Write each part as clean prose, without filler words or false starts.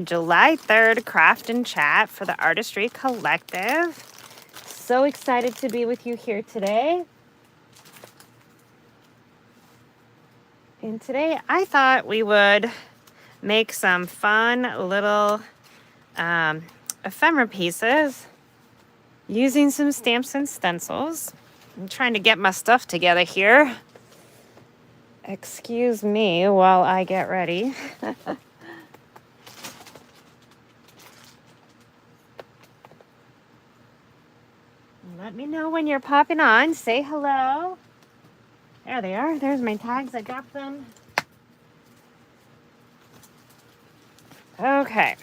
July 3rd craft and chat for the Artistry Collective. So excited to be with you here today. And today I thought we would make some fun little ephemera pieces using some stamps and stencils. I'm trying to get my stuff together here. Excuse me while I get ready. Let me know when you're popping on. Say hello. There they are. There's my tags. I dropped them. Okay.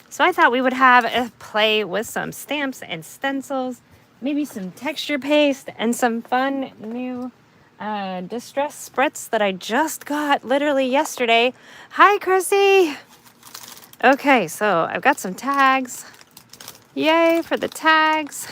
So I thought we would have a play with some stamps and stencils, maybe some texture paste, and some fun new distress spritz that I just got literally yesterday. Hi, Chrissy. Okay, so I've got some tags. Yay for the tags.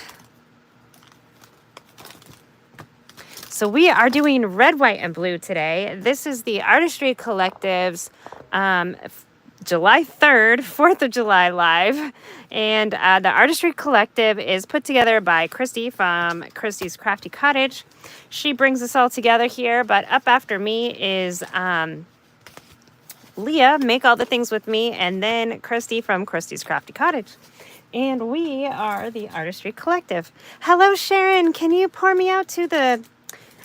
So we are doing red, white, and blue today. This is the Artistry Collective's July 3rd, 4th of July live. And the Artistry Collective is put together by Christy from Christy's Crafty Cottage. She brings us all together here, but up after me is Leah, Make All the Things With Me, and then Christy from Christy's Crafty Cottage. And we are the Artistry Collective. Hello, Sharon. Can you pour me out to the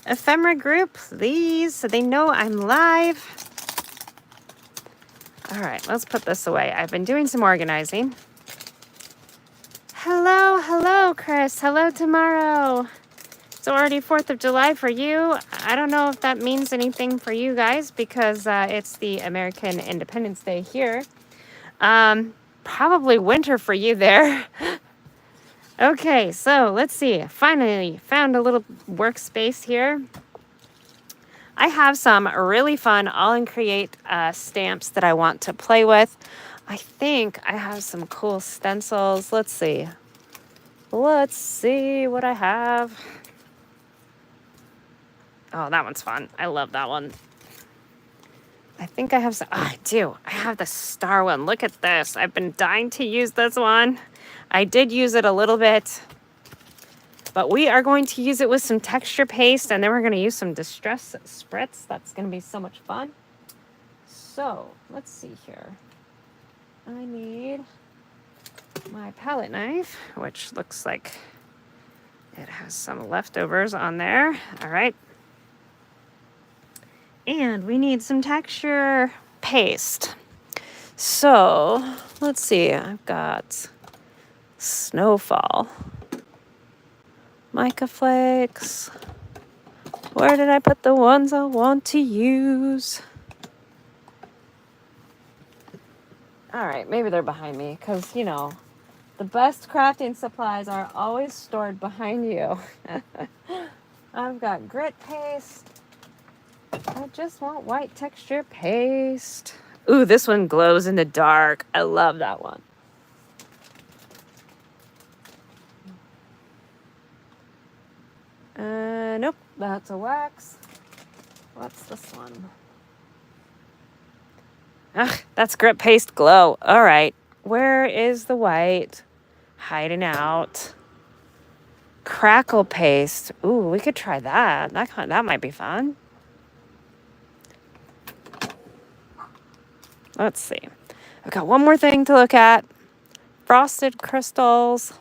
ephemera group, please, so they know I'm live? All right, let's put this away. I've been doing some organizing. Hello, Chris. Hello, tomorrow. It's already 4th of July for you. I don't know if that means anything for you guys because it's the American Independence Day here. Probably winter for you there. Okay, so let's see. Finally found a little workspace here. I have some really fun All in Create stamps that I want to play with. I think I have some cool stencils. Let's see. Let's see what I have. Oh, that one's fun. I love that one. I think I have some. Oh, I do. I have the star one. Look at this. I've been dying to use this one. I did use it a little bit, but we are going to use it with some texture paste, and then we're going to use some distress spritz. That's going to be so much fun. So let's see here. I need my palette knife, which looks like it has some leftovers on there. All right. And we need some texture paste. So let's see. I've got Snowfall, Mica Flakes. Where did I put the ones I want to use? All right, maybe they're behind me because, you know, the best crafting supplies are always stored behind you. I've got grit paste. I just want white texture paste. Ooh, this one glows in the dark. I love that one. Nope, that's a wax. What's this one? Ugh, that's grit paste glow. All right, where is the white? Hiding out. Crackle paste. Ooh, we could try that. That might be fun. Let's see. I've got one more thing to look at. Frosted crystals.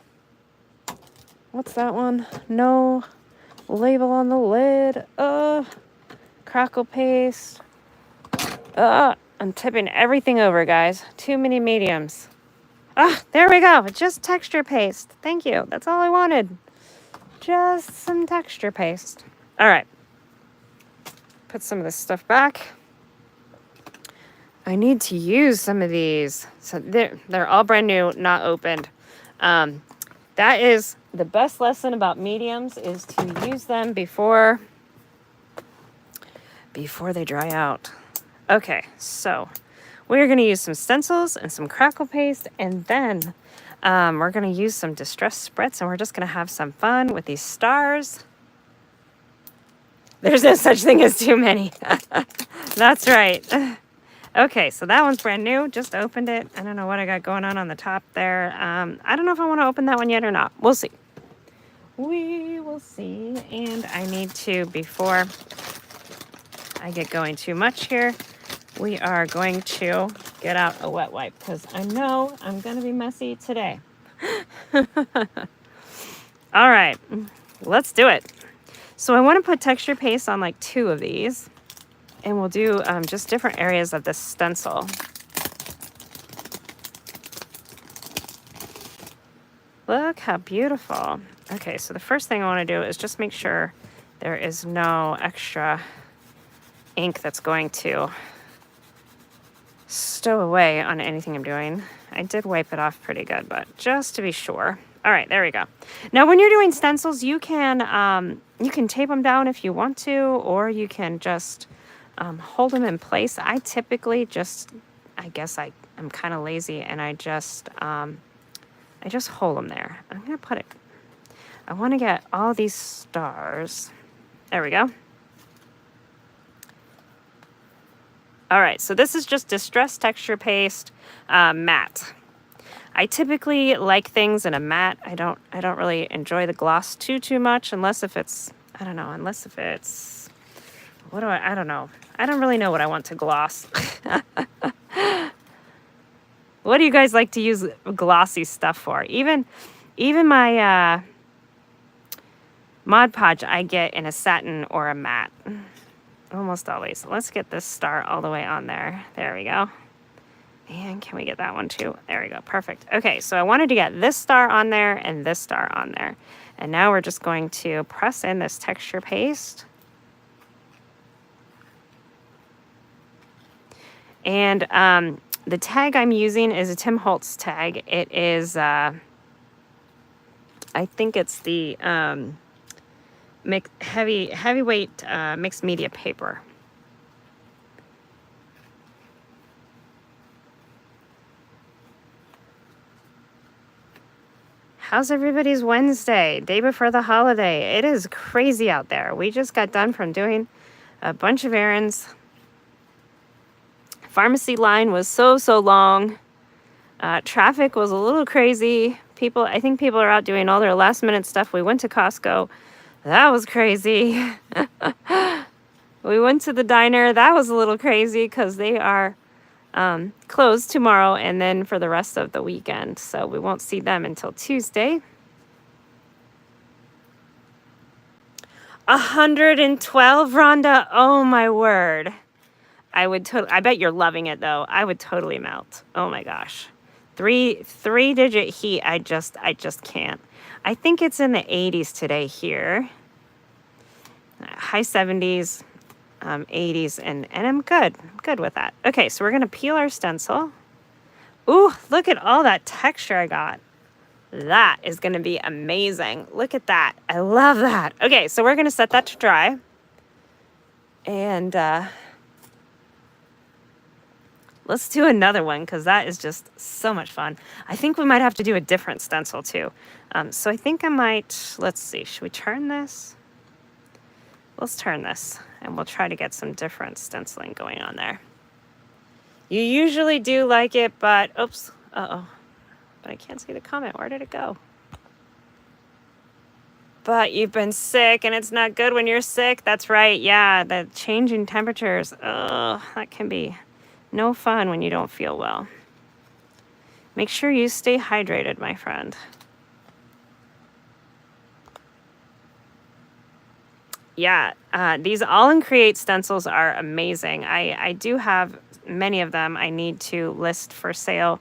What's that one? No label on the lid. Crackle paste. I'm tipping everything over, guys. Too many mediums. There we go. Just texture paste. Thank you. That's all I wanted. Just some texture paste. All right. Put some of this stuff back. I need to use some of these. So they're all brand new, not opened. That is the best lesson about mediums, is to use them before they dry out. Okay, so we're going to use some stencils and some crackle paste, and then we're going to use some distress spritz, and we're just going to have some fun with these stars. There's no such thing as too many. That's right. Okay, so that one's brand new. Just opened it. I don't know what I got going on the top there. I don't know if I want to open that one yet or not. We'll see. We will see. And I need to, before I get going too much here, we are going to get out a wet wipe because I know I'm going to be messy today. All right, let's do it. So I want to put texture paste on like 2 of these. And we'll do just different areas of this stencil. Look how beautiful. Okay, so the first thing I want to do is just make sure there is no extra ink that's going to stow away on anything I'm doing. I did wipe it off pretty good, but just to be sure. All right, there we go. Now, when you're doing stencils, you can tape them down if you want to, or you can just hold them in place. I typically just, I guess I'm kind of lazy, and I just hold them there. I'm gonna put it. I want to get all these stars. There we go. All right, so this is just Distress Texture Paste matte. I typically like things in a matte. I don't really enjoy the gloss too much unless if it's, I don't know, I don't know. I don't really know what I want to gloss. What do you guys like to use glossy stuff for? Even my Mod Podge I get in a satin or a matte. Almost always. Let's get this star all the way on there. There we go. And can we get that one too? There we go. Perfect. Okay, so I wanted to get this star on there and this star on there. And now we're just going to press in this texture paste. And the tag I'm using is a Tim Holtz tag. It is, I think it's the heavyweight mixed media paper. How's everybody's Wednesday? Day before the holiday. It is crazy out there. We just got done from doing a bunch of errands. Pharmacy line was so long. Traffic was a little crazy. I think people are out doing all their last minute stuff. We went to Costco. That was crazy. We went to the diner. That was a little crazy because they are closed tomorrow and then for the rest of the weekend. So we won't see them until Tuesday. 112, Rhonda. Oh my word. I bet you're loving it though. I would totally melt. Oh my gosh. Three-digit heat. I just can't. I think it's in the 80s today here. High 70s, 80s, and I'm good. I'm good with that. Okay, so we're gonna peel our stencil. Ooh, look at all that texture I got. That is gonna be amazing. Look at that. I love that. Okay, so we're gonna set that to dry. And let's do another one because that is just so much fun. I think we might have to do a different stencil too. So I think I might, let's see, should we turn this? Let's turn this and we'll try to get some different stenciling going on there. You usually do like it, but oops, but I can't see the comment. Where did it go? But you've been sick and it's not good when you're sick. That's right. Yeah, the changing temperatures. Oh, that can be no fun when you don't feel well. Make sure you stay hydrated, my friend. Yeah, these All in Create stencils are amazing. I do have many of them I need to list for sale.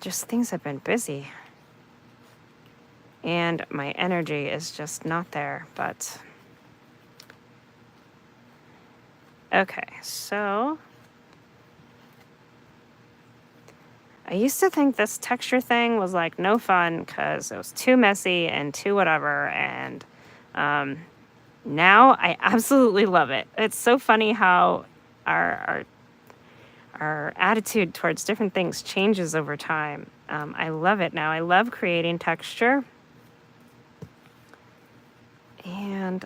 Just things have been busy. And my energy is just not there, but... Okay, so... I used to think this texture thing was like no fun because it was too messy and too whatever, and now I absolutely love it. It's so funny how our attitude towards different things changes over time. I love it now. I love creating texture. And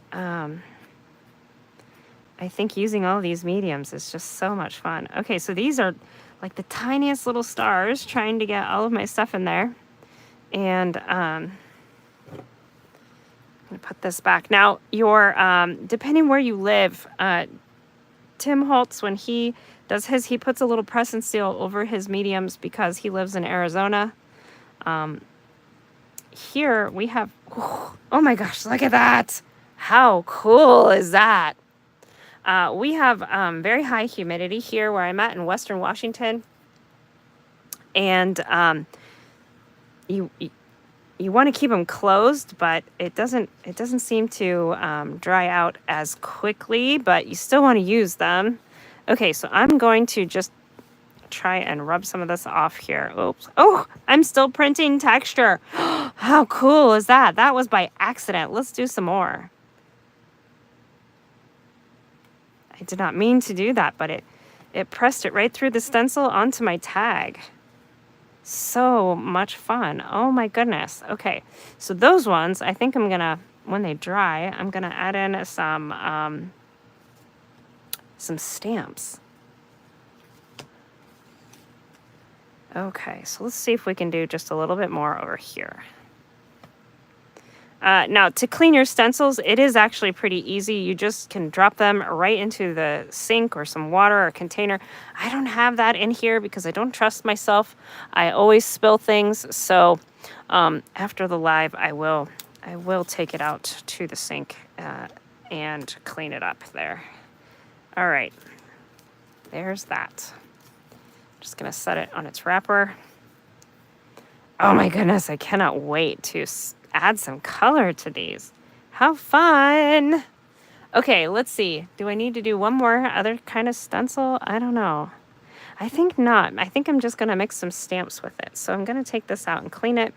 I think using all these mediums is just so much fun. Okay, so these are like the tiniest little stars, trying to get all of my stuff in there. And I'm gonna put this back. Now, your depending where you live, Tim Holtz, when he does his, he puts a little press and seal over his mediums because he lives in Arizona. Here we have, oh my gosh, look at that. How cool is that? We have very high humidity here where I'm at in Western Washington. And you want to keep them closed, but it doesn't seem to dry out as quickly, but you still want to use them. Okay, so I'm going to just try and rub some of this off here. Oops. Oh, I'm still printing texture. How cool is that? That was by accident. Let's do some more. I did not mean to do that, but it pressed it right through the stencil onto my tag. So much fun. Oh my goodness. Okay, so those ones, I think I'm gonna, when they dry, I'm gonna add in some stamps. Okay, so let's see if we can do just a little bit more over here. Now, to clean your stencils, it is actually pretty easy. You just can drop them right into the sink or some water or container. I don't have that in here because I don't trust myself. I always spill things. So after the live, I will take it out to the sink and clean it up there. All right, there's that. Just gonna set it on its wrapper. Oh my goodness, I cannot wait to add some color to these. How fun. Okay, let's see. Do I need to do one more other kind of stencil? I don't know. I think not. I think I'm just gonna mix some stamps with it. So I'm gonna take this out and clean it.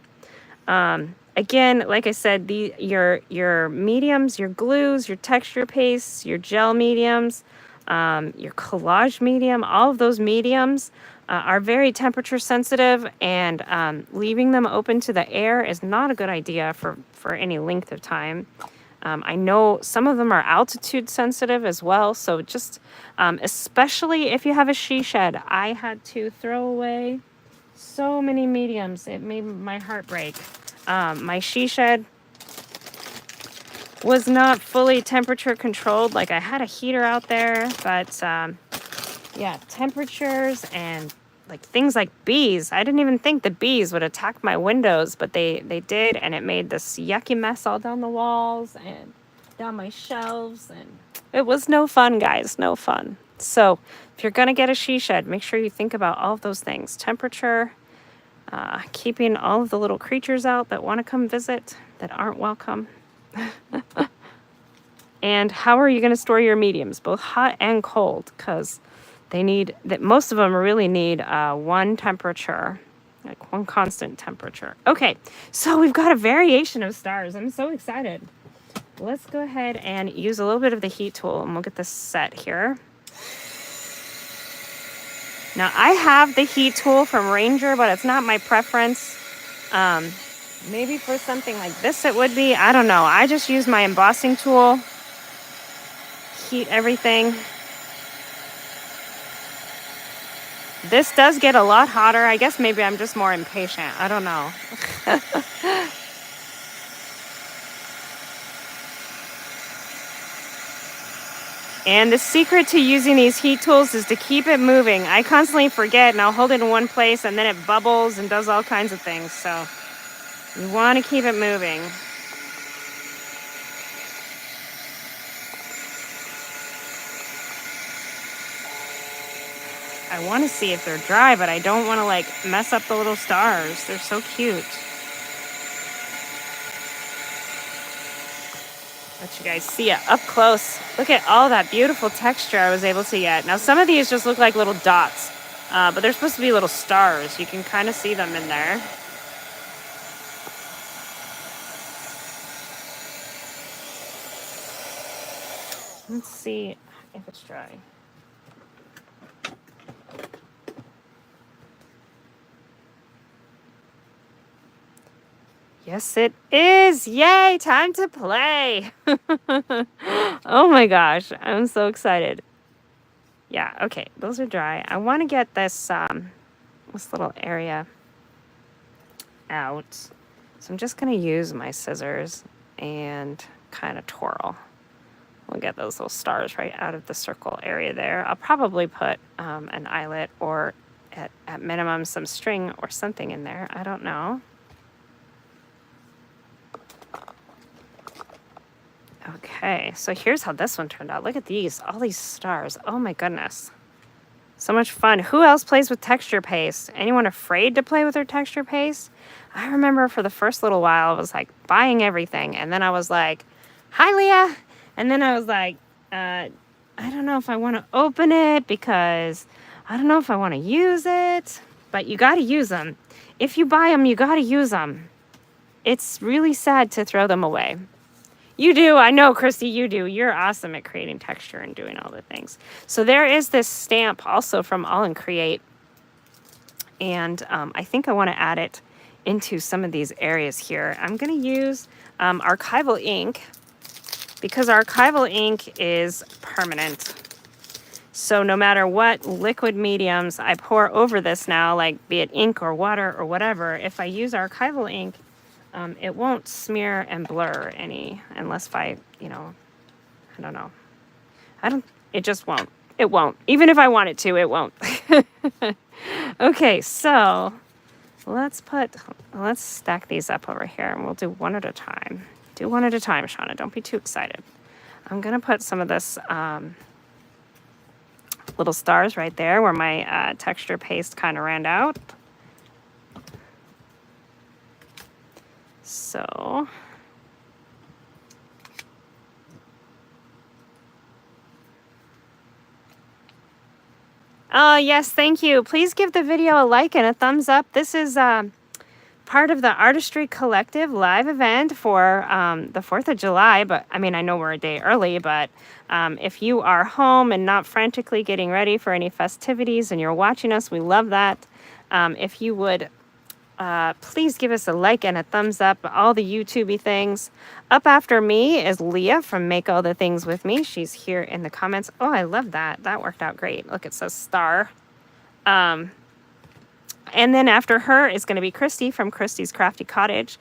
Again, like I said, your mediums, your glues, your texture pastes, your gel mediums, your collage medium, all of those mediums are very temperature sensitive, and leaving them open to the air is not a good idea for any length of time. I know some of them are altitude sensitive as well, so just especially if you have a she shed. I had to throw away so many mediums. It made my heart break. My she shed was not fully temperature controlled. Like, I had a heater out there, but yeah, temperatures and like things like bees. I didn't even think the bees would attack my windows, but they did, and it made this yucky mess all down the walls and down my shelves, and it was no fun, guys, no fun. So if you're gonna get a she shed, make sure you think about all of those things: temperature, keeping all of the little creatures out that want to come visit that aren't welcome. And how are you going to store your mediums, both hot and cold? Because they need that. Most of them really need one temperature, like one constant temperature. Okay, so we've got a variation of stars. I'm so excited. Let's go ahead and use a little bit of the heat tool, and we'll get this set here. Now, I have the heat tool from Ranger, but it's not my preference. Maybe for something like this it would be. I don't know. I just use my embossing tool, heat everything. This does get a lot hotter. I guess maybe I'm just more impatient. I don't know. And the secret to using these heat tools is to keep it moving. I constantly forget, and I'll hold it in one place, and then it bubbles and does all kinds of things. So you want to keep it moving. I want to see if they're dry, but I don't want to like mess up the little stars. They're so cute. Let you guys see it up close. Look at all that beautiful texture I was able to get. Now, some of these just look like little dots, but they're supposed to be little stars. You can kind of see them in there. Let's see if it's dry. Yes, it is. Yay, time to play. Oh my gosh, I'm so excited. Yeah, okay, those are dry. I want to get this little area out. So I'm just going to use my scissors and kind of twirl. We'll get those little stars right out of the circle area there. I'll probably put an eyelet or at minimum some string or something in there. I don't know. Okay, so here's how this one turned out. Look at these, all these stars. Oh my goodness. So much fun. Who else plays with texture paste? Anyone afraid to play with their texture paste? I remember for the first little while, I was like buying everything. And then I was like, hi, Leah. And then I was like, I don't know if I want to open it because I don't know if I want to use it. But you got to use them. If you buy them, you got to use them. It's really sad to throw them away. You do. I know, Christy, you do. You're awesome at creating texture and doing all the things. So there is this stamp also from All in Create. And I think I want to add it into some of these areas here. I'm going to use archival ink because archival ink is permanent. So no matter what liquid mediums I pour over this now, like be it ink or water or whatever, if I use archival ink, it won't smear and blur any unless I don't know. It just won't. It won't. Even if I want it to, it won't. Okay, so let's stack these up over here and we'll do one at a time. Do one at a time, Shauna. Don't be too excited. I'm going to put some of this little stars right there where my texture paste kind of ran out. So yes, thank you. Please give the video a like and a thumbs up. This is part of the Artistry Collective live event for the 4th of July. But I mean, I know we're a day early, but if you are home and not frantically getting ready for any festivities and you're watching us, we love that. If you would please give us a like and a thumbs up, all the YouTubey things. Up after me is Leah from Make All the Things With Me. She's here in the comments. Oh, I love that. That worked out great. Look, it says star. And then after her is going to be Christy from Christy's Crafty Cottage.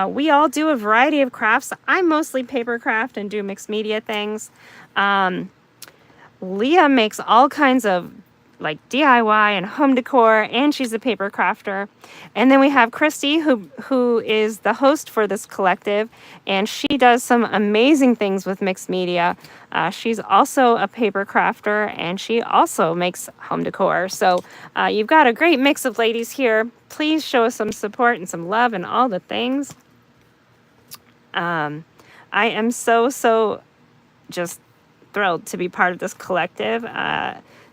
We all do a variety of crafts. I mostly paper craft and do mixed media things. Leah makes all kinds of like DIY and home decor, and she's a paper crafter. And then we have Christy, who is the host for this collective, and she does some amazing things with mixed media. She's also a paper crafter, and she also makes home decor. So you've got a great mix of ladies here. Please show us some support and some love and all the things. I am so just thrilled to be part of this collective.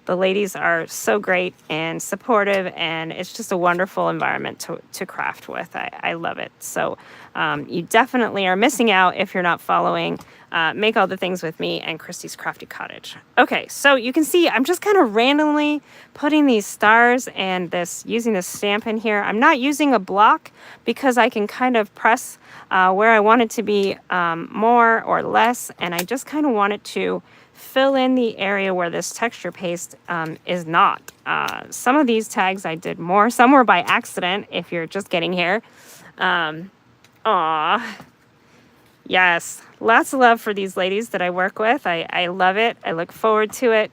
The ladies are so great and supportive, and it's just a wonderful environment to craft with. I love it. So you definitely are missing out if you're not following Make All the Things With Me and Christy's Crafty Cottage. Okay, so you can see I'm just kind of randomly putting these stars and using this stamp in here. I'm not using a block because I can kind of press where I want it to be more or less, and I just kind of want it to fill in the area where this texture paste is not. Some of these tags I did more. Some were by accident if you're just getting here. Aw. Yes. Lots of love for these ladies that I work with. I love it. I look forward to it.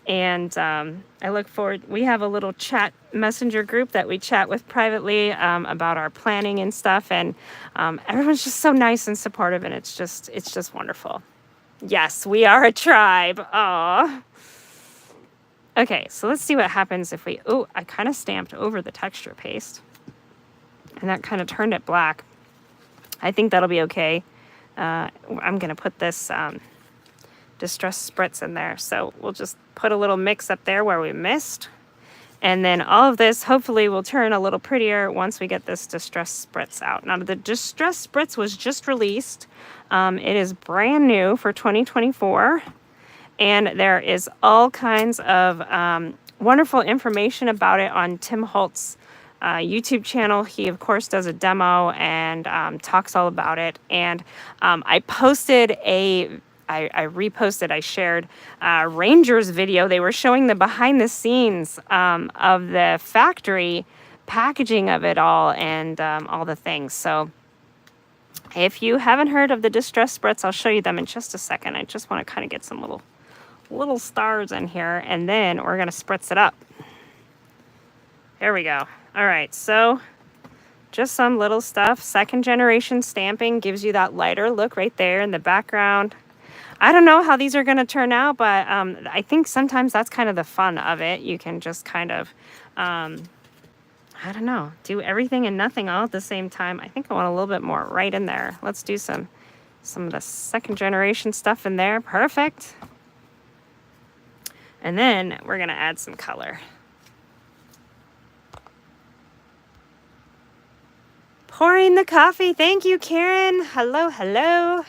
And I look forward. We have a little chat messenger group that we chat with privately about our planning and stuff. And everyone's just so nice and supportive. And it's just wonderful. Yes, we are a tribe. Aw. Okay, so let's see what happens if we... Oh, I kind of stamped over the texture paste. And that kind of turned it black. I think that'll be okay. I'm going to put this Distress Spritz in there. So we'll just put a little mix up there where we missed. And then all of this hopefully will turn a little prettier once we get this Distress Spritz out. Now, the Distress Spritz was just released. It is brand new for 2024. And there is all kinds of wonderful information about it on Tim Holt's YouTube channel. He, of course, does a demo and talks all about it. And I reposted, I shared Ranger's video. They were showing the behind the scenes of the factory packaging of it all and all the things. So if you haven't heard of the distress spritz, I'll show you them in just a second. I just want to kind of get some little stars in here, and then we're going to spritz it up. There we go. All right, so just some little stuff. Second generation stamping gives you that lighter look right there in the background. I don't know how these are going to turn out, but I think sometimes that's kind of the fun of it. You can just kind of, I don't know, do everything and nothing all at the same time. I think I want a little bit more right in there. Let's do some of the second generation stuff in there. Perfect. And then we're going to add some color. Pouring the coffee. Thank you, Karen. Hello, hello.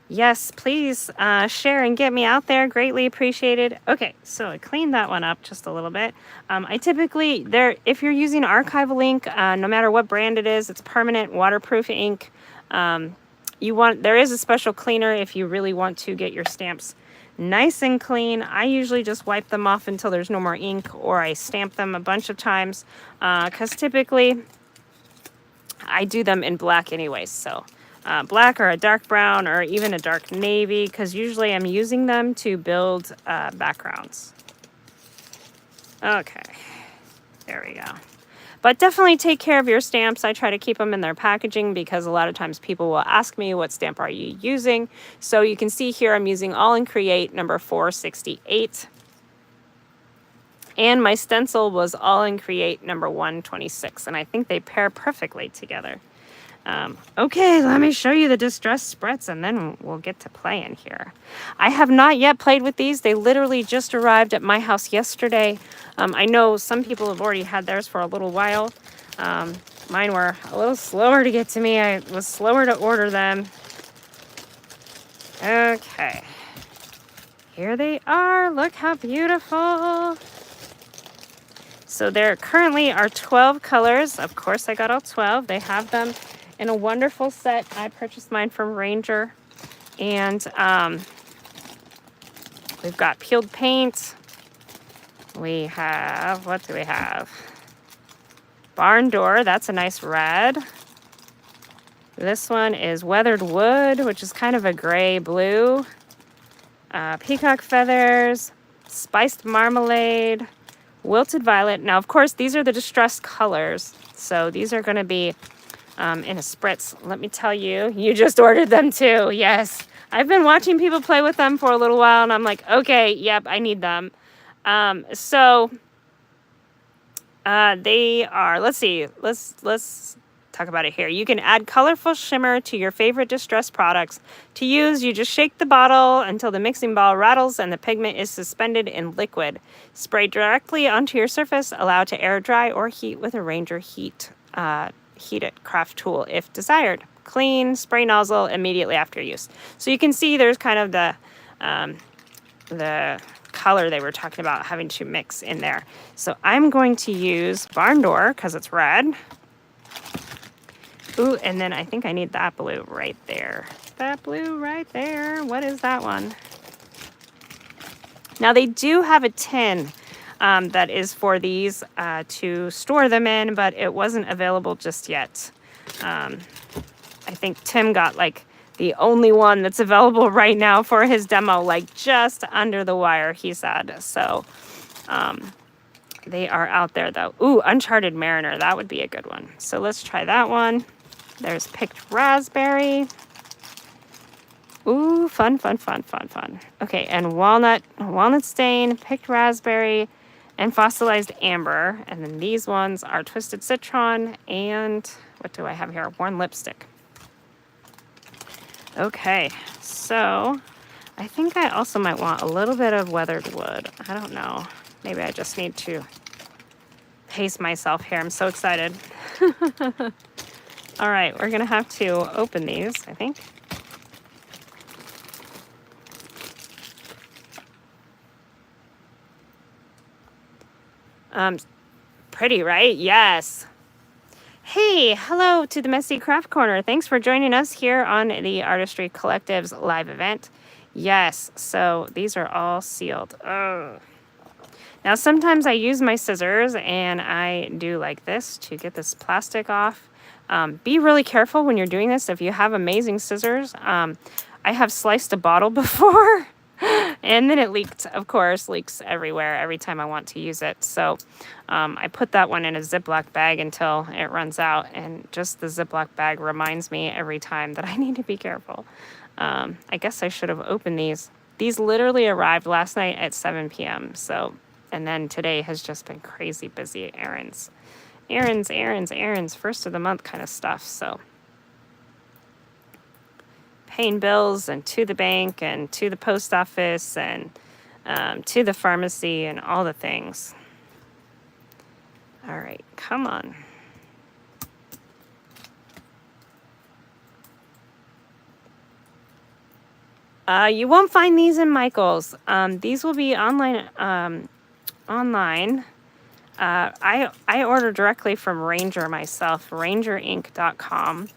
Yes, please share and get me out there. Greatly appreciated. Okay, so I cleaned that one up just a little bit. I typically, if you're using archival ink, no matter what brand it is, it's permanent waterproof ink. There is a special cleaner if you really want to get your stamps nice and clean. I usually just wipe them off until there's no more ink, or I stamp them a bunch of times because typically I do them in black anyways. So black or a dark brown or even a dark navy, because usually I'm using them to build backgrounds. Okay, there we go. But definitely take care of your stamps. I try to keep them in their packaging because a lot of times people will ask me, what stamp are you using? So you can see here I'm using All in Create number 468. And my stencil was All in Create number 126. And I think they pair perfectly together. Okay, let me show you the distress spritz and then we'll get to playing here. I have not yet played with these. They literally just arrived at my house yesterday. I know some people have already had theirs for a little while. Mine were a little slower to get to me. I was slower to order them. Okay. Here they are. Look how beautiful. So there currently are 12 colors. Of course, I got all 12. They have them in a wonderful set. I purchased mine from Ranger. And we've got peeled paint. We have, what do we have? Barn Door, that's a nice red. This one is Weathered Wood, which is kind of a gray blue. Peacock Feathers, Spiced Marmalade, Wilted Violet. Now, of course, these are the distressed colors. So these are going to be in a spritz. Let me tell you, you just ordered them too. Yes. I've been watching people play with them for a little while, and I'm like, okay, yep, I need them. They are, let's see, let's talk about it here. You can add colorful shimmer to your favorite distress products. To use, you just shake the bottle until the mixing ball rattles and the pigment is suspended in liquid. Spray directly onto your surface, allow to air dry or heat with a Ranger heated craft tool if desired. Clean, spray nozzle immediately after use. So you can see there's kind of the color they were talking about having to mix in there. So I'm going to use Barn Door because it's red. Ooh, and then I think I need that blue right there. That blue right there. What is that one? Now they do have a tin that is for these to store them in, but it wasn't available just yet. I think Tim got like the only one that's available right now for his demo, like just under the wire, he said. So they are out there though. Ooh, Uncharted Mariner, that would be a good one. So let's try that one. There's Picked Raspberry. Ooh, fun. Okay, and Walnut Stain, Picked Raspberry, and Fossilized Amber. And then these ones are Twisted Citron and what do I have here? Worn Lipstick. Okay, so I think I also might want a little bit of Weathered Wood. I don't know. Maybe I just need to pace myself here. I'm so excited. All right, we're going to have to open these, I think. Pretty, right? Yes. Hey, hello to the Messy Craft Corner. Thanks for joining us here on the Artistry Collective's live event. Yes, so these are all sealed. Ugh. Now, sometimes I use my scissors and I do like this to get this plastic off. Be really careful when you're doing this. If you have amazing scissors, I have sliced a bottle before and then it leaked, of course, leaks everywhere every time I want to use it. So I put that one in a Ziploc bag until it runs out. And just the Ziploc bag reminds me every time that I need to be careful. I guess I should have opened these. These literally arrived last night at 7 p.m. So, and then today has just been crazy busy errands. Errands, first of the month kind of stuff. So paying bills and to the bank and to the post office and to the pharmacy and all the things. All right, come on. You won't find these in Michael's. These will be online. I order directly from Ranger myself, rangerinc.com.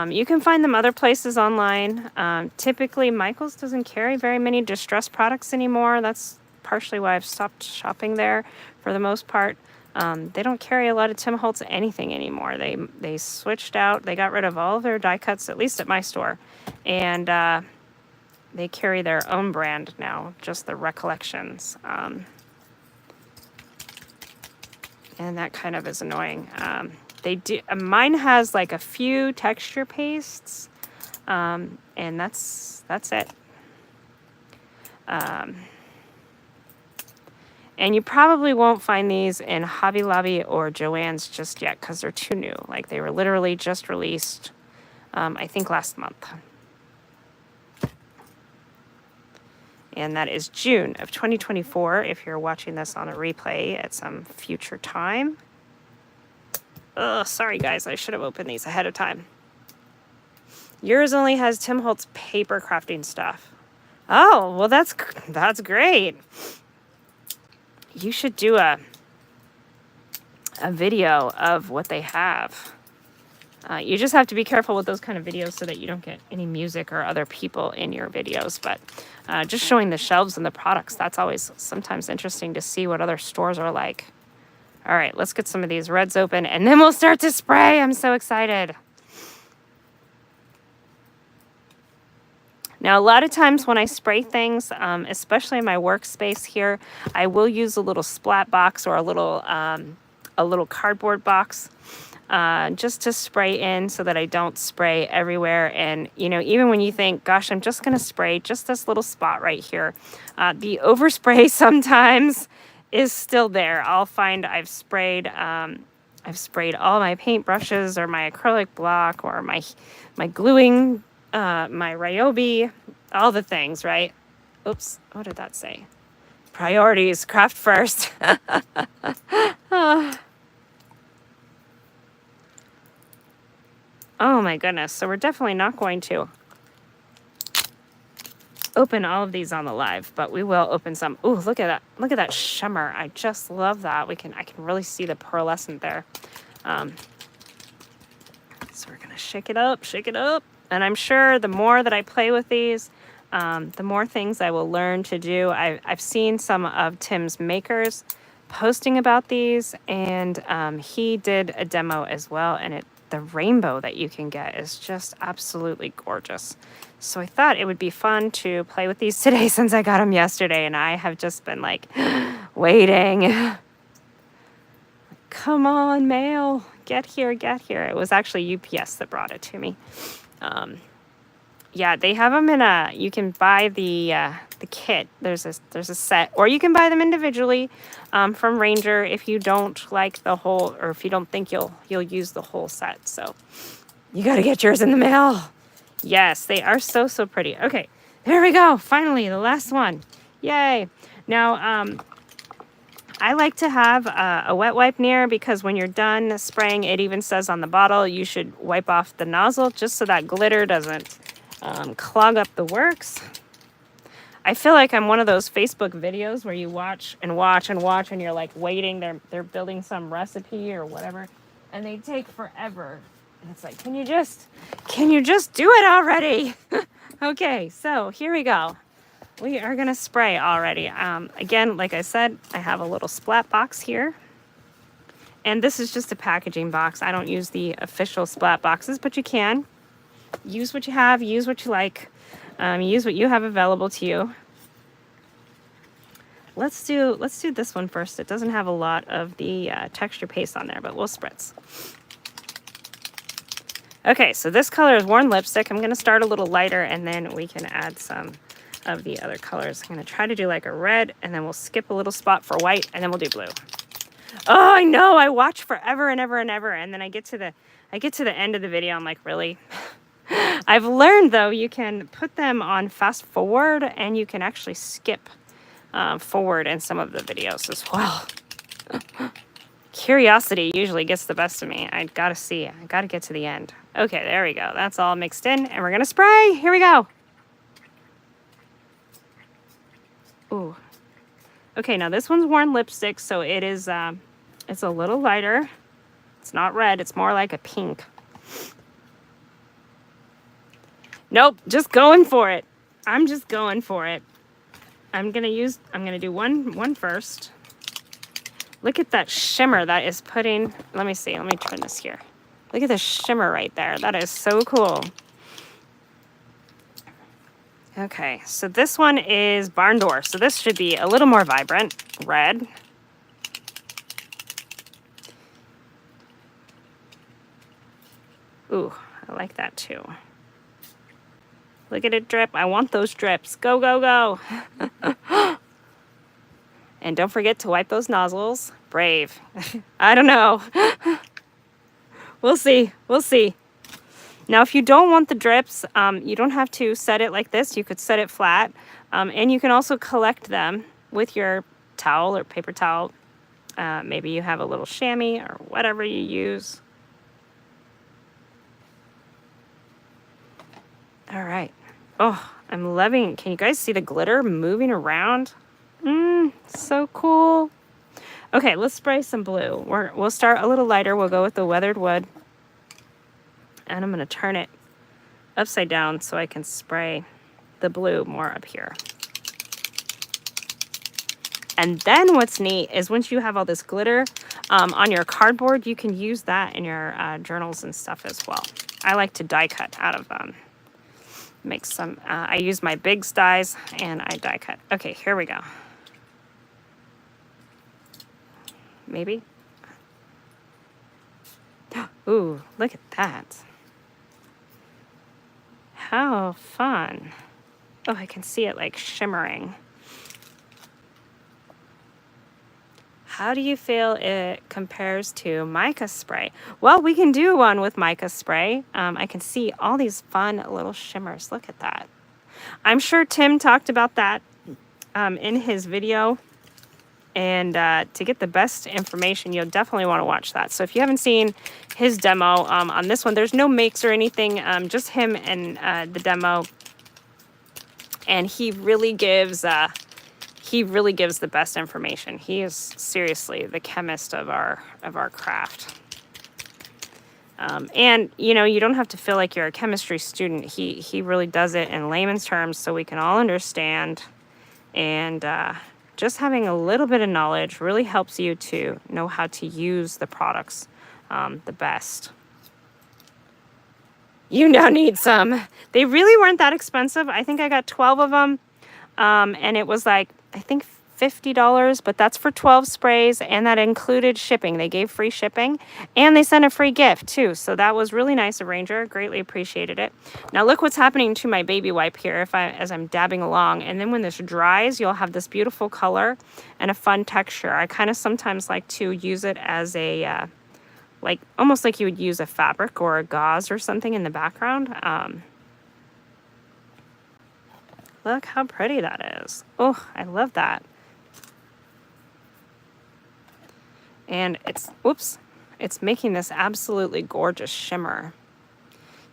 You can find them other places online. Typically, Michael's doesn't carry very many distressed products anymore. That's partially why I've stopped shopping there for the most part. They don't carry a lot of Tim Holtz anything anymore. They switched out. They got rid of all of their die cuts, at least at my store. And they carry their own brand now, just the Recollections. And that kind of is annoying. They do. Mine has like a few texture pastes, and that's it. And you probably won't find these in Hobby Lobby or Joann's just yet because they're too new. Like they were literally just released, I think last month. And that is June of 2024 if you're watching this on a replay at some future time. Ugh, sorry guys, I should have opened these ahead of time. Yours only has Tim Holtz paper crafting stuff. Oh, well that's great. You should do a video of what they have. You just have to be careful with those kind of videos so that you don't get any music or other people in your videos. But just showing the shelves and the products, that's always sometimes interesting to see what other stores are like. All right, let's get some of these reds open and then we'll start to spray. I'm so excited. Now, a lot of times when I spray things, especially in my workspace here, I will use a little splat box or a little cardboard box. Just to spray in so that I don't spray everywhere. And, you know, even when you think, gosh, I'm just going to spray just this little spot right here, the overspray sometimes is still there. I'll find I've sprayed all my paint brushes or my acrylic block or my gluing, my Ryobi, all the things, right? Oops, what did that say? Priorities, craft first. Oh my goodness. So we're definitely not going to open all of these on the live, but we will open some. Ooh, look at that. Look at that shimmer. I just love that. I can really see the pearlescent there. So we're going to shake it up. And I'm sure the more that I play with these, the more things I will learn to do. I've seen some of Tim's makers posting about these, and he did a demo as well, and the rainbow that you can get is just absolutely gorgeous. So I thought it would be fun to play with these today since I got them yesterday, and I have just been like waiting. Come on, mail, get here. It was actually UPS that brought it to me. Yeah, they have them in you can buy the kit. There's a set, or you can buy them individually from Ranger if you don't like the whole, or if you don't think you'll use the whole set. So you got to get yours in the mail. Yes, they are so pretty. Okay, there we go. Finally, the last one. Yay. Now, I like to have a wet wipe near because when you're done spraying, it even says on the bottle, you should wipe off the nozzle just so that glitter doesn't clog up the works. I feel like I'm one of those Facebook videos where you watch and watch and watch and you're like waiting. They're building some recipe or whatever, and they take forever. And it's like, can you just do it already? Okay, so here we go. We are gonna spray already. Again, like I said, I have a little splat box here. And this is just a packaging box. I don't use the official splat boxes, but you can. Use what you have, use what you like. Use what you have available to you. Let's do this one first. It doesn't have a lot of the texture paste on there, but we'll spritz. Okay, so this color is Worn Lipstick. I'm gonna start a little lighter and then we can add some of the other colors. I'm gonna try to do like a red and then we'll skip a little spot for white and then we'll do blue. Oh, I know, I watch forever and ever and ever, and then I get to the end of the video, I'm like, really? I've learned though, you can put them on fast forward and you can actually skip forward in some of the videos as well. Curiosity usually gets the best of me. I gotta see, I gotta get to the end. Okay, there we go. That's all mixed in and we're gonna spray. Here we go. Ooh. Okay, now this one's Worn Lipstick, so it is, it's a little lighter. It's not red, it's more like a pink. Nope, just going for it. I'm just going for it. I'm gonna do one first. Look at that shimmer that is putting, let me see, let me turn this here. Look at the shimmer right there. That is so cool. Okay, so this one is Barn Door. So this should be a little more vibrant, red. Ooh, I like that too. Look at it drip. I want those drips. Go, go, go. And don't forget to wipe those nozzles. Brave. I don't know. We'll see. We'll see. Now, if you don't want the drips, you don't have to set it like this. You could set it flat. And you can also collect them with your towel or paper towel. Maybe you have a little chamois or whatever you use. All right. Oh, I'm loving it. Can you guys see the glitter moving around? So cool. Okay, let's spray some blue. We'll start a little lighter. We'll go with the Weathered Wood. And I'm going to turn it upside down so I can spray the blue more up here. And then what's neat is once you have all this glitter on your cardboard, you can use that in your journals and stuff as well. I like to die cut out of them. Make some, I use my big dies and I die cut. Okay, here we go. Maybe. Ooh, look at that. How fun. Oh, I can see it like shimmering. How do you feel it compares to mica spray? Well, we can do one with mica spray. I can see all these fun little shimmers. Look at that. I'm sure Tim talked about that in his video. And to get the best information, you'll definitely want to watch that. So if you haven't seen his demo on this one, there's no makes or anything, just him and the demo. And he really gives the best information. He is seriously the chemist of our craft. And you know, you don't have to feel like you're a chemistry student. He really does it in layman's terms so we can all understand. And just having a little bit of knowledge really helps you to know how to use the products the best. You now need some. They really weren't that expensive. I think I got 12 of them. And it was like, I think $50, but that's for 12 sprays, and that included shipping. They gave free shipping, and they sent a free gift too. So that was really nice of Ranger. Greatly appreciated it. Now look what's happening to my baby wipe here as I'm dabbing along. And then when this dries, you'll have this beautiful color and a fun texture. I kind of sometimes like to use it as a, like almost like you would use a fabric or a gauze or something in the background. Look how pretty that is. Oh, I love that. And it's making this absolutely gorgeous shimmer.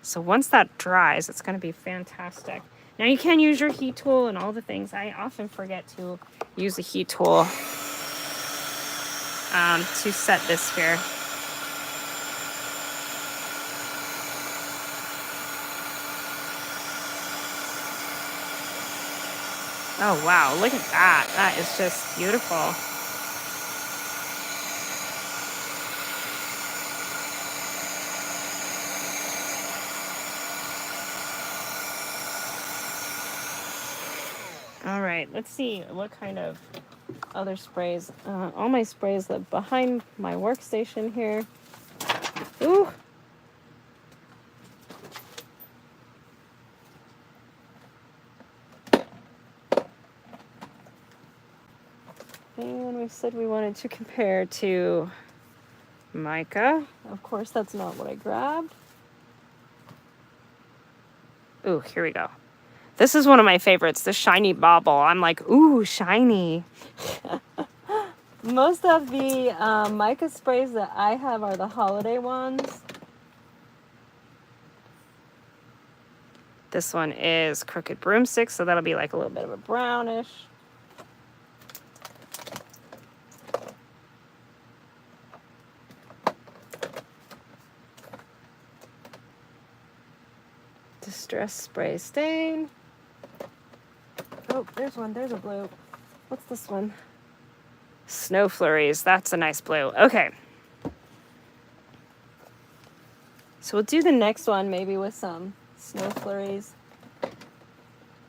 So once that dries, it's going to be fantastic. Now you can use your heat tool and all the things. I often forget to use the heat tool to set this sphere. Oh wow, look at that. That is just beautiful. All right, let's see what kind of other sprays. All my sprays live behind my workstation here. Ooh. And we said we wanted to compare to mica. Of course, that's not what I grabbed. Ooh, here we go. This is one of my favorites, the shiny bauble. I'm like, ooh, shiny. Most of the mica sprays that I have are the holiday ones. This one is Crooked Broomstick, so that'll be like a little bit of a brownish. Distress Spray Stain. Oh, there's one. There's a blue. What's this one? Snow Flurries. That's a nice blue. Okay. So we'll do the next one maybe with some Snow Flurries.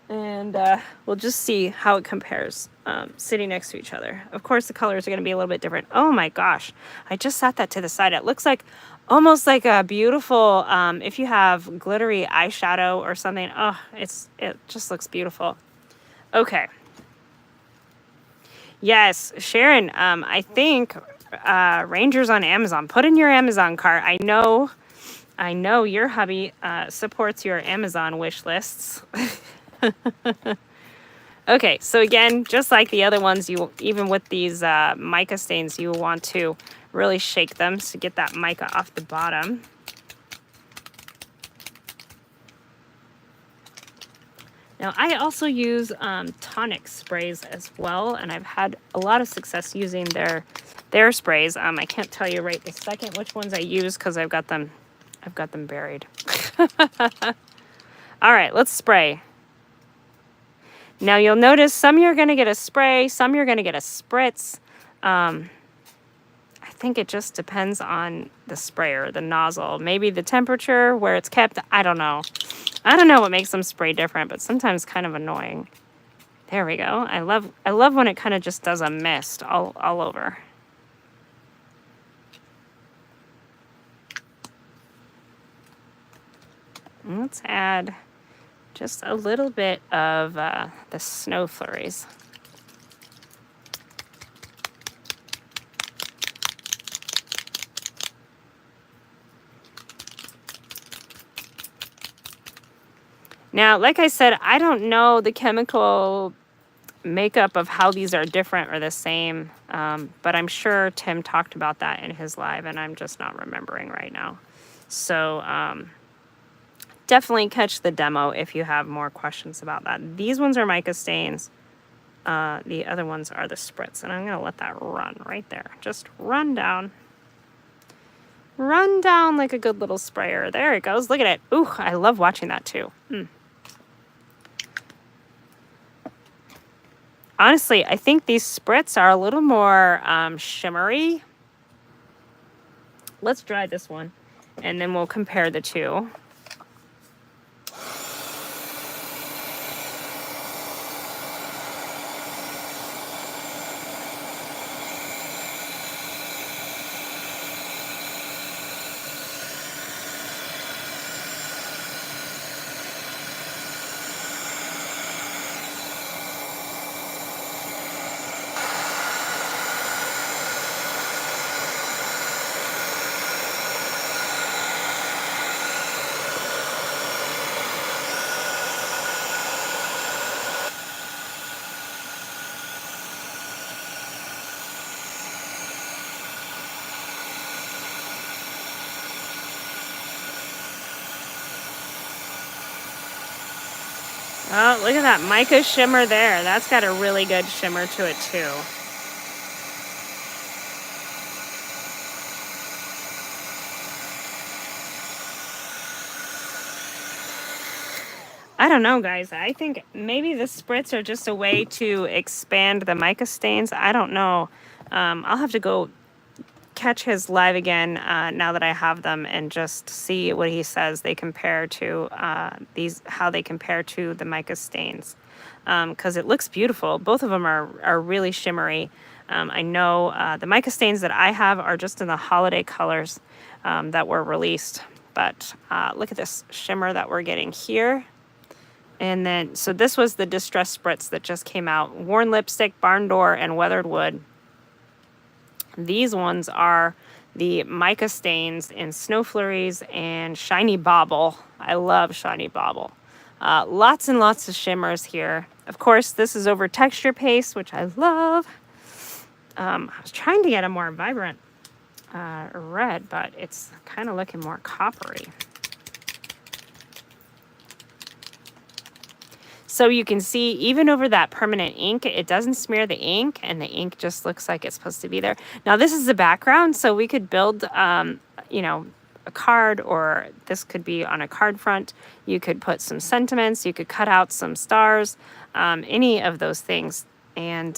And we'll just see how it compares sitting next to each other. Of course, the colors are going to be a little bit different. Oh my gosh. I just set that to the side. It looks like almost like a beautiful, if you have glittery eyeshadow or something. Oh, it just looks beautiful. Okay. Yes, Sharon, I think Rangers on Amazon. Put in your Amazon cart. I know your hubby supports your Amazon wish lists. Okay, so again, just like the other ones, even with these mica stains, you want to really shake them to get that mica off the bottom. Now, I also use tonic sprays as well, and I've had a lot of success using their sprays. I can't tell you right this second which ones I use because I've got them buried. All right, let's spray. Now you'll notice some you're going to get a spray, some you're going to get a spritz. I think it just depends on the sprayer, the nozzle, maybe the temperature, where it's kept. I don't know. I don't know what makes them spray different, but sometimes kind of annoying. There we go. I love when it kind of just does a mist all over. And let's add just a little bit of the Snow Flurries. Now, like I said, I don't know the chemical makeup of how these are different or the same, but I'm sure Tim talked about that in his live, and I'm just not remembering right now. So definitely catch the demo if you have more questions about that. These ones are mica stains. The other ones are the spritz, and I'm going to let that run right there. Just run down. Run down like a good little sprayer. There it goes. Look at it. Ooh, I love watching that too. Honestly, I think these spritz are a little more shimmery. Let's dry this one, and then we'll compare the two. Oh, look at that mica shimmer there. That's got a really good shimmer to it too. I don't know, guys. I think maybe the spritz are just a way to expand the mica stains. I don't know. I'll have to go catch his live again now that I have them and just see what he says they compare to how they compare to the mica stains, because it looks beautiful. Both of them are really shimmery. I know the mica stains that I have are just in the holiday colors that were released, but look at this shimmer that we're getting here. And then, so this was the Distress Spritz that just came out. Worn Lipstick, Barn Door, and Weathered Wood. These ones are the mica stains in Snow Flurries and Shiny Bauble. I love Shiny Bauble. Lots and lots of shimmers here. Of course, this is over texture paste, which I love. I was trying to get a more vibrant red, but it's kind of looking more coppery. So you can see even over that permanent ink, it doesn't smear the ink, and the ink just looks like it's supposed to be there. Now this is the background, so we could build, you know, a card, or this could be on a card front. You could put some sentiments, you could cut out some stars, any of those things. And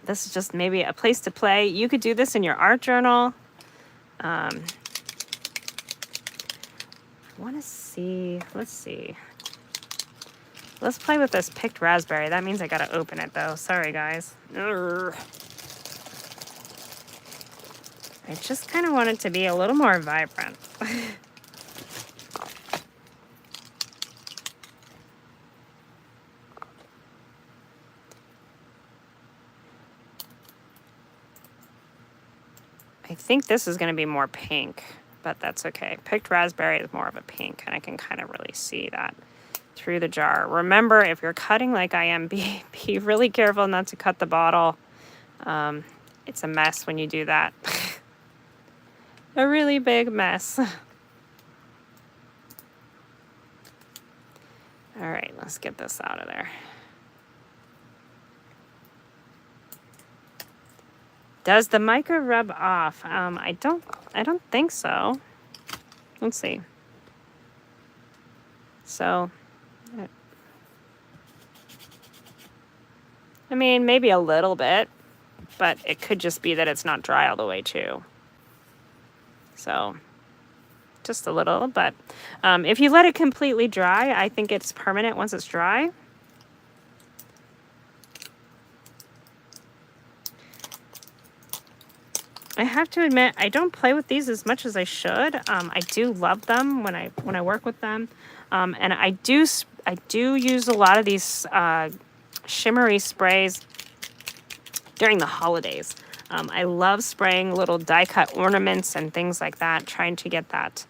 this is just maybe a place to play. You could do this in your art journal. I want to see, let's see. Let's play with this picked raspberry. That means I gotta open it though. Sorry guys. Urgh. I just kind of want it to be a little more vibrant. I think this is gonna be more pink, but that's okay. Picked raspberry is more of a pink, and I can kind of really see that through the jar. Remember, if you're cutting like I am, be really careful not to cut the bottle. It's a mess when you do that. A really big mess. All right, let's get this out of there. Does the mica rub off? I don't think so. Let's see. So, I mean, maybe a little bit, but it could just be that it's not dry all the way too. So, just a little, but if you let it completely dry, I think it's permanent once it's dry. I have to admit, I don't play with these as much as I should. I do love them when I work with them, and I do use a lot of these shimmery sprays during the holidays. I love spraying little die cut ornaments and things like that, trying to get that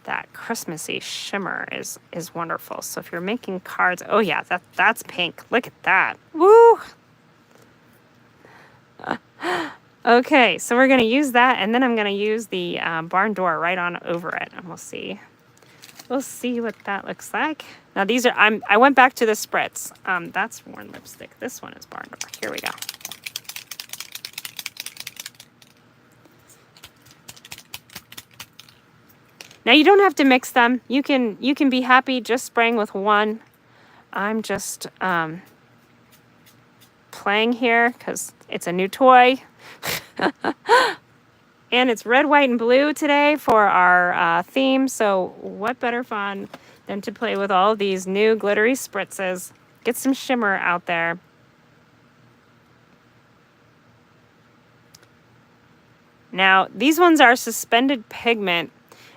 that Christmassy shimmer is wonderful. So if you're making cards, oh yeah, that's pink. Look at that. Woo! Okay, so we're going to use that, and then I'm going to use the barn door right on over it, and we'll see. We'll see what that looks like. Now these are, I went back to the spritz. That's Worn Lipstick. This one is barn door. Here we go. Now you don't have to mix them. You can be happy just spraying with one. I'm just playing here because it's a new toy. And it's red, white, and blue today for our theme. So what better fun than to play with all of these new glittery spritzes. Get some shimmer out there. Now, these ones are suspended pigment,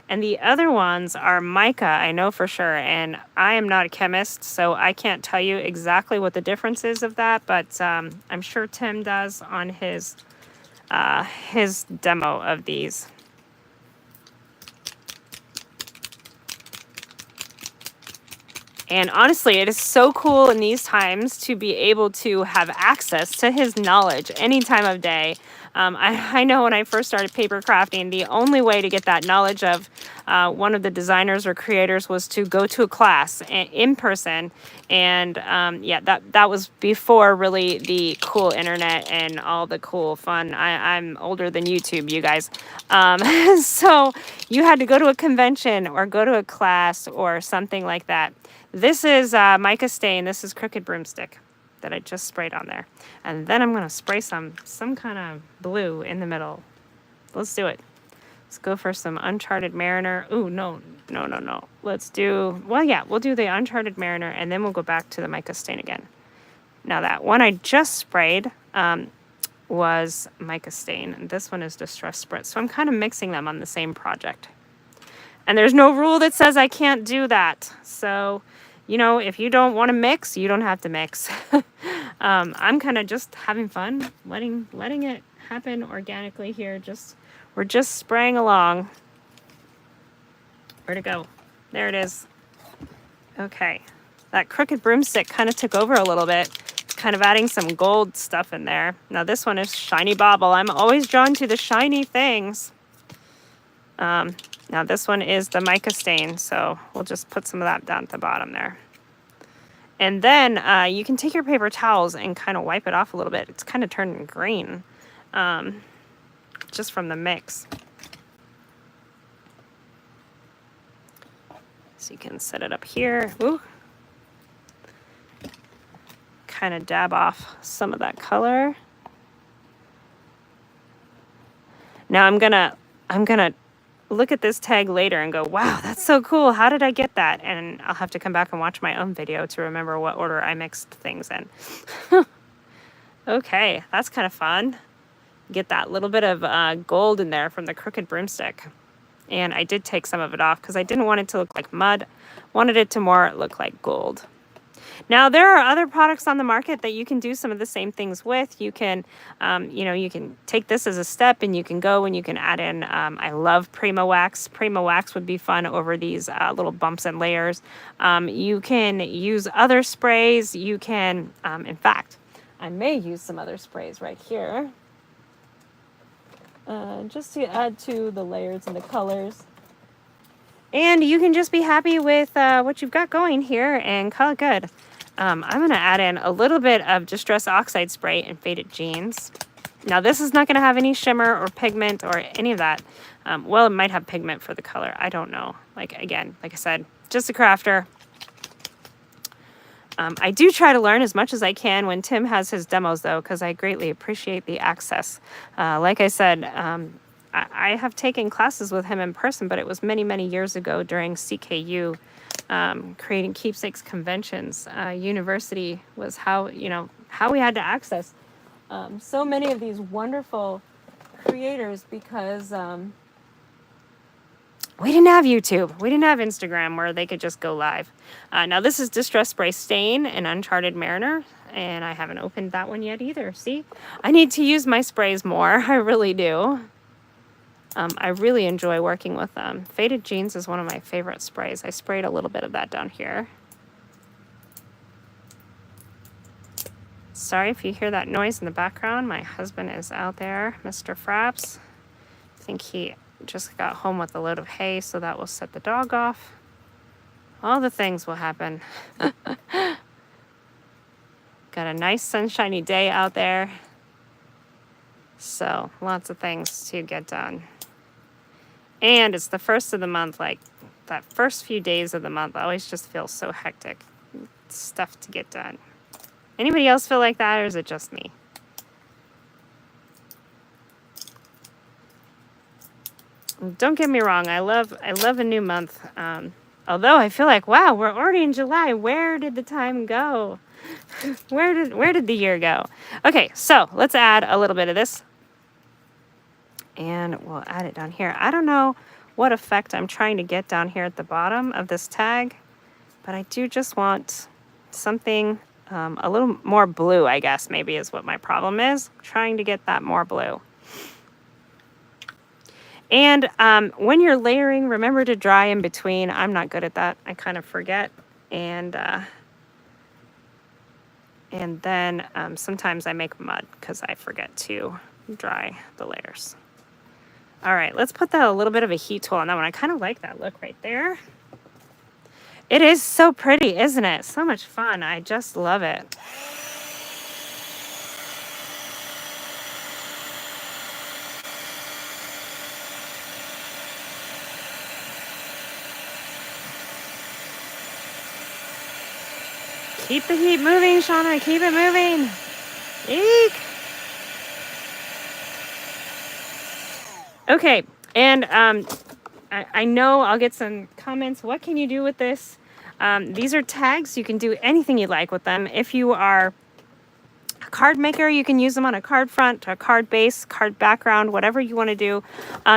and the other ones are mica, I know for sure. And I am not a chemist, so I can't tell you exactly what the difference is of that, but I'm sure Tim does on his demo of these. And honestly, it is so cool in these times to be able to have access to his knowledge any time of day. I know when I first started paper crafting, the only way to get that knowledge of one of the designers or creators was to go to a class in person. And yeah, that was before really the cool internet and all the cool fun. I'm older than YouTube, you guys. So you had to go to a convention or go to a class or something like that. This is mica stain. This is Crooked Broomstick that I just sprayed on there. And then I'm going to spray some kind of blue in the middle. Let's do it. Let's go for some Uncharted Mariner. Ooh, no. Let's do, well, yeah, we'll do the Uncharted Mariner, and then we'll go back to the mica stain again. Now that one I just sprayed was mica stain, and this one is Distress Spritz. So I'm kind of mixing them on the same project. And there's no rule that says I can't do that. So, you know, if you don't want to mix, you don't have to mix. I'm kind of just having fun, letting it happen organically here. We're just spraying along. Where'd it go? There it is. Okay. That Crooked Broomstick kind of took over a little bit. It's kind of adding some gold stuff in there. Now this one is Shiny Bauble. I'm always drawn to the shiny things. Now this one is the mica stain, so we'll just put some of that down at the bottom there. And then you can take your paper towels and kind of wipe it off a little bit. It's kind of turning green just from the mix. So you can set it up here. Ooh. Kind of dab off some of that color. Now I'm gonna look at this tag later and go, wow, that's so cool. How did I get that? And I'll have to come back and watch my own video to remember what order I mixed things in. Okay, that's kind of fun. Get that little bit of gold in there from the Crooked Broomstick. And I did take some of it off because I didn't want it to look like mud. Wanted it to more look like gold. Now, there are other products on the market that you can do some of the same things with. You can, you can take this as a step and you can go and you can add in, I love Prima Wax. Prima Wax would be fun over these little bumps and layers. You can use other sprays. You can, in fact, I may use some other sprays right here. Just to add to the layers and the colors. And you can just be happy with what you've got going here and call it good. I'm going to add in a little bit of Distress Oxide Spray and Faded Jeans. Now, this is not going to have any shimmer or pigment or any of that. Well, it might have pigment for the color. I don't know. Again, like I said, just a crafter. I do try to learn as much as I can when Tim has his demos, though, because I greatly appreciate the access. Like I said, I have taken classes with him in person, but it was many, many years ago during CKU, creating keepsakes conventions. University was how we had to access so many of these wonderful creators because we didn't have YouTube. We didn't have Instagram where they could just go live. Now this is Distress Spray Stain and Uncharted Mariner, and I haven't opened that one yet either. See, I need to use my sprays more. I really do. I really enjoy working with them. Faded Jeans is one of my favorite sprays. I sprayed a little bit of that down here. Sorry if you hear that noise in the background. My husband is out there, Mr. Frapps. I think he just got home with a load of hay, so that will set the dog off. All the things will happen. Got a nice sunshiny day out there. So lots of things to get done. And it's the first of the month, like that first few days of the month always just feels so hectic. Stuff to get done. Anybody else feel like that, or is it just me? Don't get me wrong, I love a new month. Although I feel like, wow, we're already in July. Where did the time go? Where did the year go? Okay, so let's add a little bit of this. And we'll add it down here. I don't know what effect I'm trying to get down here at the bottom of this tag, but I do just want something a little more blue, I guess, maybe is what my problem is. Trying to get that more blue. And when you're layering, remember to dry in between. I'm not good at that. I kind of forget. And then sometimes I make mud because I forget to dry the layers. All right, let's put a little bit of a heat tool on that one. I kind of like that look right there. It is so pretty, isn't it? So much fun. I just love it. Keep the heat moving, Shauna. Keep it moving. Eek. Okay, and I know I'll get some comments. What can you do with this? These are tags. You can do anything you like with them. If you are a card maker, you can use them on a card front, a card base, card background, whatever you want to do.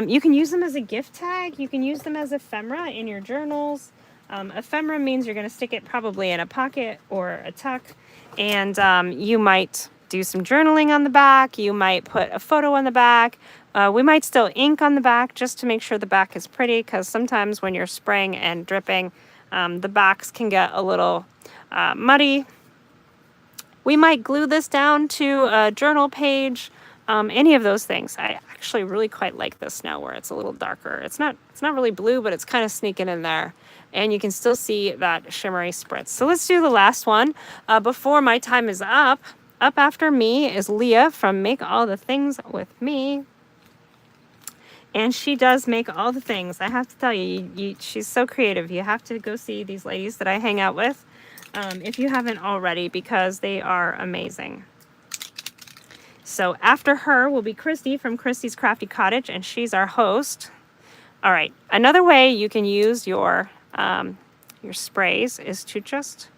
You can use them as a gift tag. You can use them as ephemera in your journals. Ephemera means you're going to stick it probably in a pocket or a tuck, and you might do some journaling on the back. You might put a photo on the back. We might still ink on the back just to make sure the back is pretty, because sometimes when you're spraying and dripping, the backs can get a little muddy. We might glue this down to a journal page, any of those things. I actually really quite like this now where it's a little darker. It's not really blue, but it's kind of sneaking in there. And you can still see that shimmery spritz. So let's do the last one before my time is up. Up after me is Leah from Make All the Things with Me. And she does make all the things. I have to tell you, she's so creative. You have to go see these ladies that I hang out with if you haven't already, because they are amazing. So after her will be Christy from Christy's Crafty Cottage, and she's our host. All right, another way you can use your sprays is to just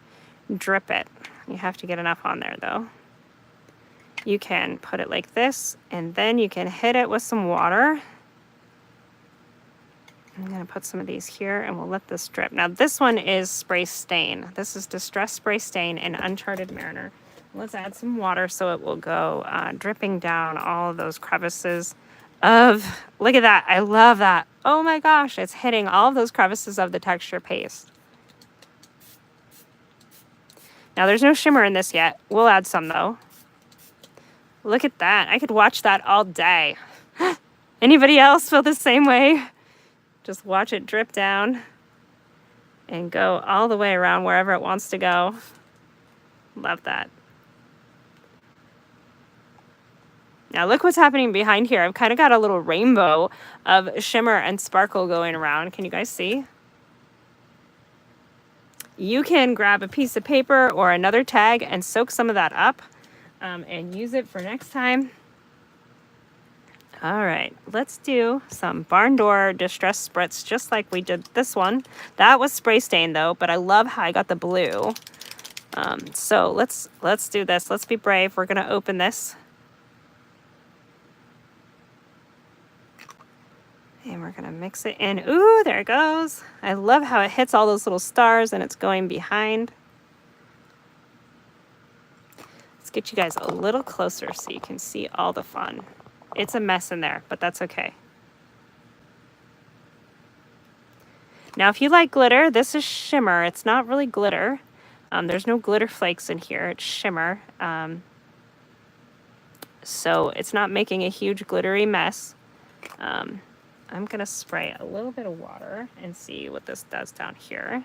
drip it. You have to get enough on there though. You can put it like this, and then you can hit it with some water. I'm going to put some of these here, and we'll let this drip. Now this one is Spray Stain. This is Distress Spray Stain in Uncharted Mariner. Let's add some water so it will go dripping down all of those crevices of, look at that. I love that. Oh my gosh, it's hitting all of those crevices of the texture paste. Now there's no shimmer in this yet. We'll add some though. Look at that. I could watch that all day. Anybody else feel the same way? Just watch it drip down and go all the way around wherever it wants to go. Love that. Now look what's happening behind here. I've kind of got a little rainbow of shimmer and sparkle going around. Can you guys see? You can grab a piece of paper or another tag and soak some of that up and use it for next time. All right, let's do some barn door distress spritz just like we did this one. That was spray stain though, but I love how I got the blue. So let's do this. Let's be brave. We're gonna open this. And we're gonna mix it in. Ooh, there it goes. I love how it hits all those little stars and it's going behind. Let's get you guys a little closer so you can see all the fun. It's a mess in there, but that's okay. Now, if you like glitter, this is shimmer. It's not really glitter. There's no glitter flakes in here. It's shimmer. So it's not making a huge glittery mess. I'm going to spray a little bit of water and see what this does down here.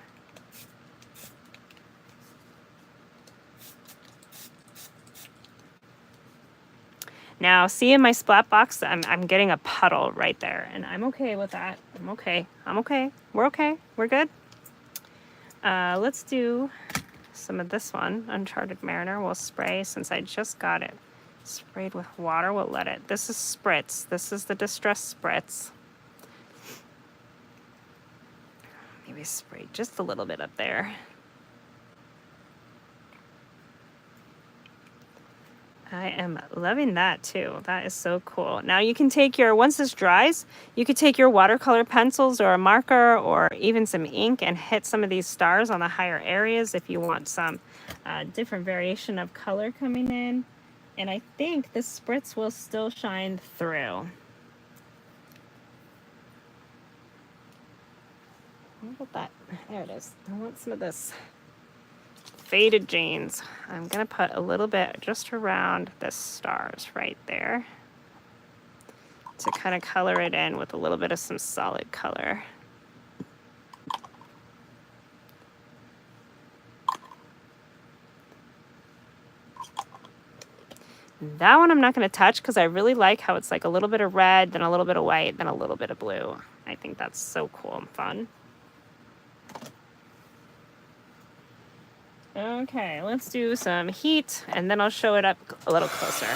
Now, see in my splat box, I'm getting a puddle right there, and I'm okay with that. I'm okay. We're okay. We're good. Let's do some of this one, Uncharted Mariner. We'll spray, since I just got it sprayed with water, we'll let it. This is spritz. This is the Distress Spritz. Maybe spray just a little bit up there. I am loving that too. That is so cool. Now you can take your, once this dries, you could take your watercolor pencils or a marker or even some ink and hit some of these stars on the higher areas if you want some different variation of color coming in. And I think the spritz will still shine through. What about that? There it is. I want some of this faded jeans. I'm gonna put a little bit just around the stars right there to kind of color it in with a little bit of some solid color. That one I'm not going to touch because I really like how it's like a little bit of red, then a little bit of white, then a little bit of blue. I think that's so cool and fun. Okay, let's do some heat and then I'll show it up a little closer.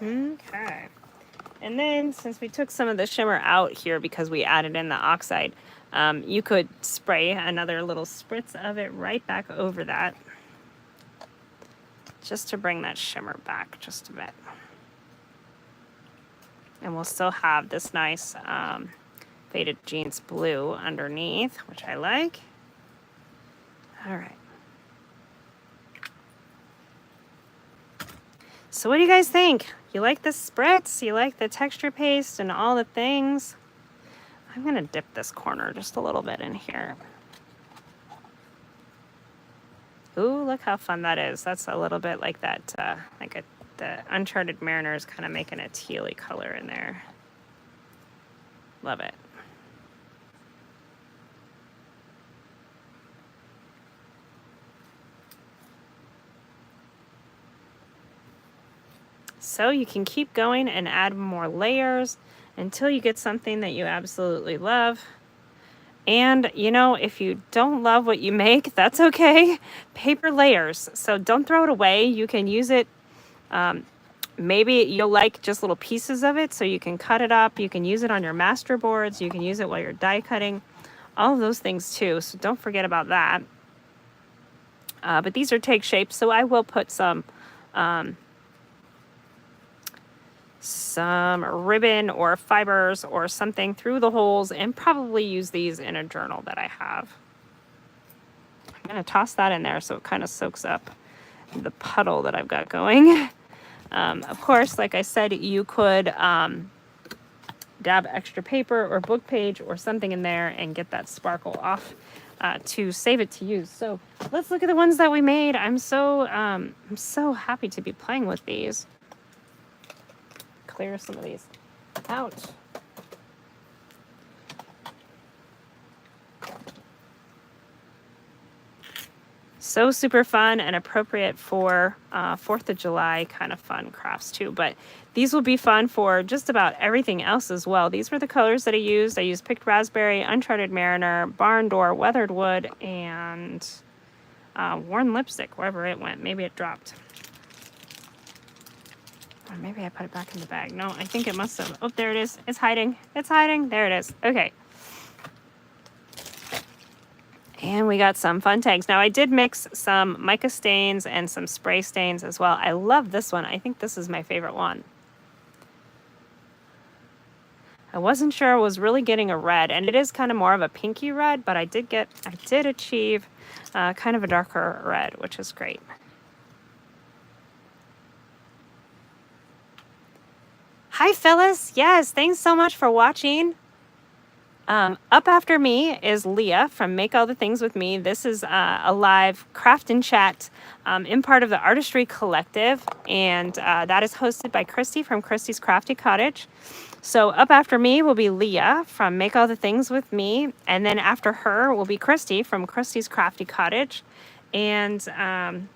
Okay. And then since we took some of the shimmer out here because we added in the oxide, you could spray another little spritz of it right back over that just to bring that shimmer back just a bit. And we'll still have this nice faded jeans blue underneath, which I like. All right. So what do you guys think? You like the spritz? You like the texture paste and all the things? I'm gonna dip this corner just a little bit in here. Ooh, look how fun that is. That's a little bit like that, the Uncharted Mariners kind of making a tealy color in there. Love it. So you can keep going and add more layers until you get something that you absolutely love. And, you know, if you don't love what you make, that's okay. Paper layers. So don't throw it away. You can use it. Maybe you'll like just little pieces of it, so you can cut it up. You can use it on your master boards. You can use it while you're die cutting. All of those things too. So don't forget about that. But these are take shapes, so I will put some ribbon or fibers or something through the holes and probably use these in a journal that I have. I'm going to toss that in there so it kind of soaks up the puddle that I've got going. Of course, like I said, you could dab extra paper or book page or something in there and get that sparkle off to save it to use. So let's look at the ones that we made. I'm so happy to be playing with these. Clear some of these out. So super fun and appropriate for 4th of July kind of fun crafts too. But these will be fun for just about everything else as well. These were the colors that I used. I used Picked Raspberry, Uncharted Mariner, Barn Door, Weathered Wood, and Worn Lipstick, wherever it went. Maybe it dropped. Or maybe I put it back in the bag. No, I think it must have. Oh, there it is. It's hiding. It's hiding. There it is. Okay. And we got some fun tags. Now, I did mix some mica stains and some spray stains as well. I love this one. I think this is my favorite one. I wasn't sure I was really getting a red, and it is kind of more of a pinky red, but I did achieve kind of a darker red, which is great. Hi, Phyllis. Yes, thanks so much for watching. Up after me is Leah from Make All the Things With Me. This is a live craft and chat in part of the Artistry Collective, and that is hosted by Christy from Christy's Crafty Cottage. So up after me will be Leah from Make All the Things With Me, and then after her will be Christy from Christy's Crafty Cottage. And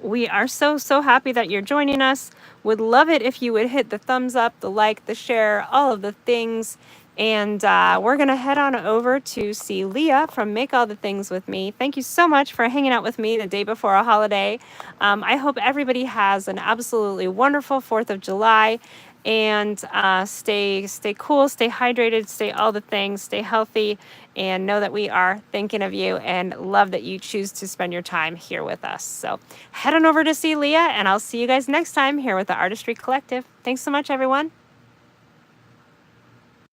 we are so happy that you're joining us. Would love it if you would hit the thumbs up, the like, the share, all of the things. And we're going to head on over to see Leah from Make All the Things With Me. Thank you so much for hanging out with me the day before a holiday. I hope everybody has an absolutely wonderful 4th of July. And stay cool, stay hydrated, stay all the things, stay healthy, and know that we are thinking of you and love that you choose to spend your time here with us. So head on over to see Leah, and I'll see you guys next time here with the Artistry Collective. Thanks so much, everyone.